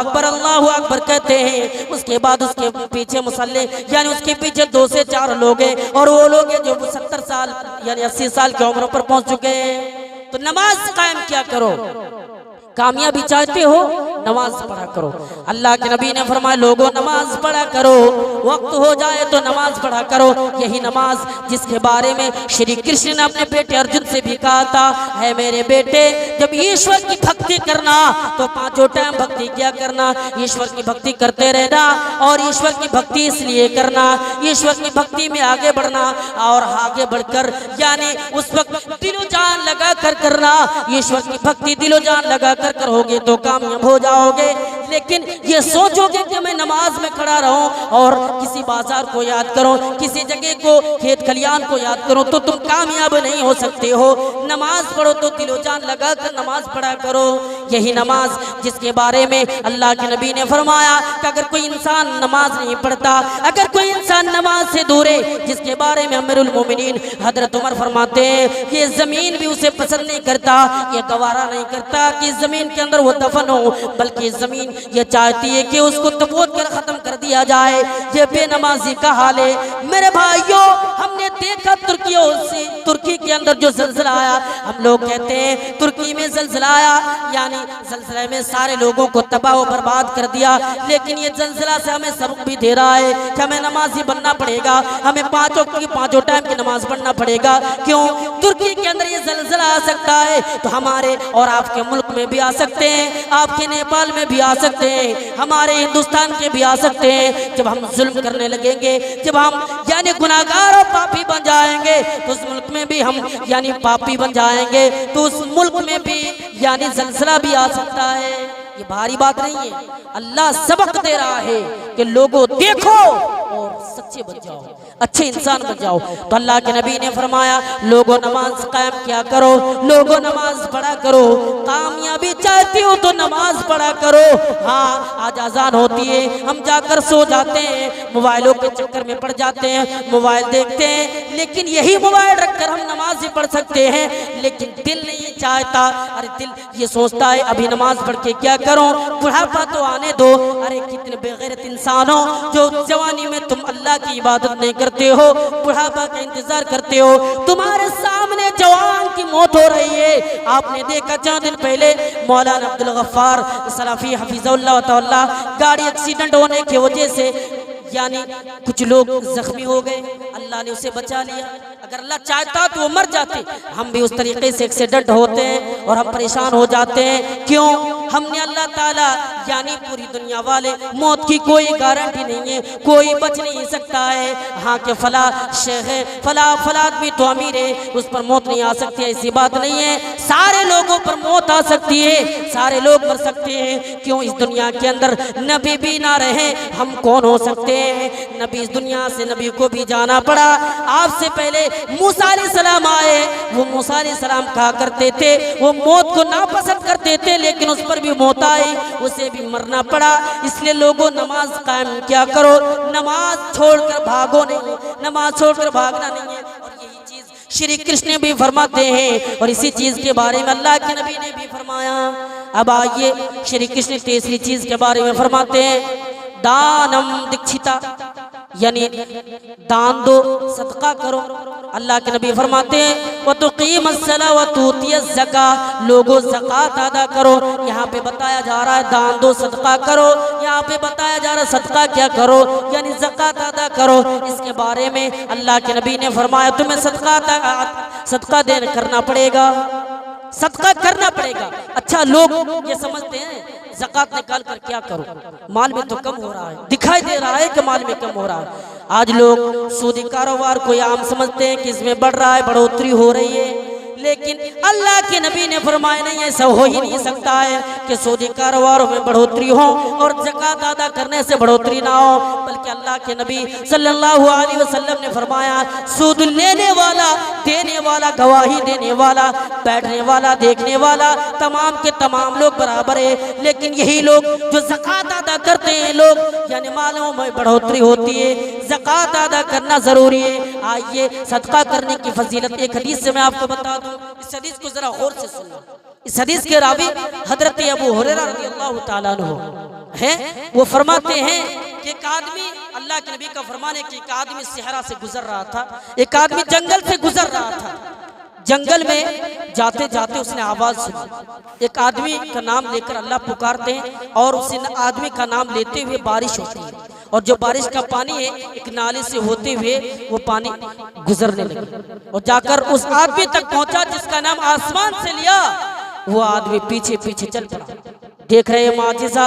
अकबर कहते हैं, उसके बाद उसके पीछे मुसल्ले यानी उसके पीछे 2 से 4 लोग हैं, और वो लोग हैं जो 70 साल यानी 80 साल की उम्र पर पहुंच चुके हैं। तो नमाज कायम क्या करो, कामयाबी चाहते हो नमाज पढ़ा करो। अल्लाह के नबी ने फरमाया लोगों नमाज पढ़ा करो, वक्त हो जाए तो नमाज पढ़ा करो। यही नमाज जिसके बारे में श्री कृष्ण ने अपने बेटे अर्जुन से भी कहा था, है मेरे बेटे जब ईश्वर की भक्ति करना तो पांचों टाइम भक्ति क्या करना, ईश्वर की भक्ति करते रहना। और ईश्वर की भक्ति इसलिए करना, ईश्वर की भक्ति में आगे बढ़ना और आगे बढ़कर यानी उस वक्त दिलो जान लगा कर करना। ईश्वर की भक्ति दिलो जान लगा कर करोगे तो कामयाब हो जाओगे। लेकिन ये सोचोगे कि मैं नमाज में खड़ा रहूं और किसी बाजार को याद करूं, किसी जगह को खेत खलियान को याद करूं, तो तुम कामयाब नहीं हो सकते हो। नमाज पढ़ो तो दिलो जान लगा कर नमाज पढ़ा करो। यही नमाज जिसके बारे में अल्लाह के नबी ने फरमाया कि अगर कोई इंसान नमाज नहीं पढ़ता, अगर कोई इंसान नमाज से दूर है, जिसके बारे में अमीरुल मोमिनीन हजरत उमर फरमाते हैं ये जमीन भी उसे पसंद नहीं करता, ये गवारा नहीं करता कि जमीन के अंदर वो दफन हो, बल्कि जमीन ये चाहती है कि उसको दबोच कर खत्म कर दिया जाए। ये बेनमाजी का हाल है मेरे भाइयों। हमने देखा तुर्की के अंदर जो जल्जला आया, हम लोग कहते हैं तुर्की में जल्जला आया यानी जल्जले में सारे लोगों को तबाह व बर्बाद कर दिया। लेकिन ये जल्जला से हमें सबक भी दे रहा है कि हमें नमाजी बनना पड़ेगा, हमें पांचों टाइम की नमाज पढ़ना पड़ेगा। क्यों? तुर्की के अंदर ये जल्जला आ सकता है तो हमारे और आपके मुल्क में भी आ सकते हैं, आपके नेपाल में भी आ सकते हैं, हमारे हिंदुस्तान के भी आ सकते हैं। जब हम जुल्म करने लगेंगे, जब हम यानी गुनाहगार और पापी बन जाएंगे तो उस मुल्क में भी हम यानी पापी बन जाएंगे, तो उस मुल्क में भी यानी जल्जला भी आ सकता है। ये भारी बात नहीं है, अल्लाह सबक दे रहा है कि लोगों देखो और सच्चे बन जाओ, अच्छे इंसान बन जाओ। तो अल्लाह के नबी ने फरमाया लोगों नमाज कायम किया करो, लोगों नमाज पढ़ा करो, कामयाबी चाहती हो तो नमाज पढ़ा करो। हाँ आज अजान होती है, हम जाकर सो जाते हैं, मोबाइलों के चक्कर में पड़ जाते हैं, मोबाइल देखते हैं, लेकिन यही मोबाइल रखकर हम नमाज भी पढ़ सकते हैं। लेकिन दिल नहीं चाहता, अरे दिल ये सोचता है अभी नमाज पढ़ के क्या करूं, बुढ़ापा तो आने दो। अरे कितने बेगैरत इंसान हो जो जवानी में तुम अल्लाह की इबादत नहीं करते हो, बुढ़ापा का इंतजार करते हो। तुम्हारे सामने जवान की मौत हो रही है। आपने देखा चंद दिन पहले मौलाना अब्दुल गफ्फार सलाफी हफिज़हुल्लाह तआला गाड़ी एक्सीडेंट होने की वजह से यानी कुछ लोग जख्मी हो गए, अल्लाह ने उसे बचा लिया। अगर अल्लाह चाहता तो वो मर जाते। हम भी उस तरीके से एक्सीडेंट होते हैं और हम परेशान हो जाते हैं। क्यों? हमने अल्लाह ताला यानी पूरी दुनिया वाले मौत की कोई गारंटी नहीं है, कोई बच नहीं सकता है। हाँ के फला शेख है, फला आदमी तो अमीर है, उस पर मौत नहीं आ सकती है, ऐसी बात नहीं है। सारे लोगों पर मौत आ सकती है, सारे लोग मर सकते हैं। क्यों? इस दुनिया के अंदर नबी भी ना रहे हम कौन हो सकते हैं? नबी इस दुनिया से नबी को भी जाना पड़ा। आपसे पहले मूसा अलैहिस्सलाम आए, वो मूसा अलैहिस्सलाम कहा करते थे वो मौत को नापसंद करते थे, लेकिन उस पर भी मौत आई, उसे भी मरना पड़ा। इसलिए लोगों नमाज कायम क्या करो, नमाज छोड़कर भागो नहीं, नमाज छोड़कर भागना नहीं है। और यही चीज श्री कृष्ण भी फरमाते हैं और इसी चीज के बारे में अल्लाह के नबी ने भी फरमाया। अब आइए श्री कृष्ण तीसरी चीज के बारे में फरमाते हैं दानम दीक्षिता यानी दान दो, सदका करो। अल्लाह के नबी फरमाते हैं व तुकीमस्सला व तुतियज़ ज़का, लोगों ज़कात अदा करो। यहाँ पे बताया जा रहा है दान दो सदका करो, यहाँ पे बताया जा रहा है सदका क्या करो यानी ज़कात अदा करो। इसके बारे में अल्लाह के नबी ने फरमाया तुम्हें सदका देना करना पड़ेगा, सदका करना पड़ेगा। अच्छा लोग ये समझते हैं ज़कात निकाल कर क्या करो, माल में तो कम हो रहा है, दिखाई दे रहा है कि माल में कम हो रहा है। आज लोग सूदी कारोबार को आम समझते हैं कि इसमें बढ़ रहा है, बढ़ोतरी हो रही है, लेकिन अल्लाह के नबी ने फरमाया नहीं ऐसा हो ही नहीं सकता है कि सूदी कारोबारों में बढ़ोतरी हो और ज़कात अदा करने से बढ़ोतरी ना हो। बल्कि अल्लाह के नबी सल्लल्लाहु अलैहि वसल्लम ने फरमाया सूद लेने वाला, देने वाला, गवाही देने वाला, बैठने वाला, देखने वाला, तमाम के तमाम लोग बराबर है। लेकिन यही लोग जो ज़कात अदा करते हैं लोग यानी मालों में बढ़ोतरी होती है, ज़कात अदा करना जरूरी है। आइए सदका करने की फजीलत एक हदीस से मैं आपको बता दूं। इस हदीस को जरा गौर से सुनना। इस हदीस के रावी हजरत अबू हुरैरा रज़ियल्लाहु ताला अन्हु हैं, वो फरमाते हैं कि एक आदमी, अल्लाह के नबी का फरमान है कि एक आदमी सहरा से गुजर रहा था, एक आदमी जंगल से गुजर रहा था। जंगल में जाते जाते उसने आवाज सुनी, एक आदमी का नाम लेकर अल्लाह पुकारते हैं और उस आदमी का नाम लेते हुए बारिश होती है, और जो बारिश का पानी है एक नाले से होते हुए वो पानी गुजरने लगे और जाकर उस आदमी तक पहुंचा जिसका नाम आसमान से लिया। वो आदमी पीछे पीछे चल पड़ा। देख रहे माजिज़ा,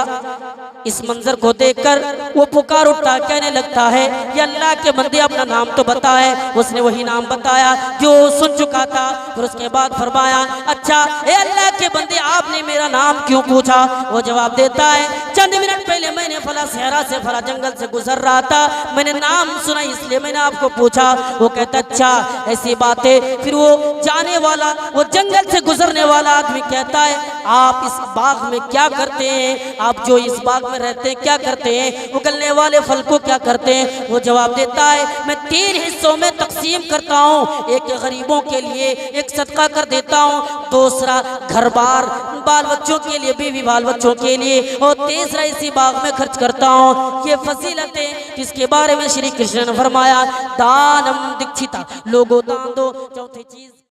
इस मंजर को देखकर वो पुकार उठता, कहने लगता है ये अल्लाह के बंदे अपना नाम तो बता है। उसने वही नाम बताया जो सुन चुका था। फिर उसके बाद फरमाया, अच्छा ए अल्लाह के बंदे आपने मेरा नाम क्यों पूछा? वो जवाब देता है, चंद मिनट पहले मैंने फला सहरा से फला जंगल से गुजर रहा था, मैंने नाम सुना इसलिए मैंने आपको पूछा। वो कहता अच्छा ऐसी बात है। फिर वो जाने वाला, वो जंगल से गुजरने वाला आदमी कहता है, आप इस बाग में क्या करते हैं? आप जो इस बाग में रहते हैं क्या करते हैं? उगलने वाले फल को क्या करते हैं? वो जवाब देता है, मैं 3 हिस्सों में तकसीम करता हूँ, एक गरीबों के लिए, एक सदका कर देता हूँ, दूसरा घर बार बाल बच्चों के लिए, बीवी बाल बच्चों के लिए, और तीसरा इसी बाग में खर्च करता हूँ। ये फजीलतें जिसके बारे में श्री कृष्ण ने फरमाया, दानम दीक्षिता, लोगों दान दो। चौथी चीज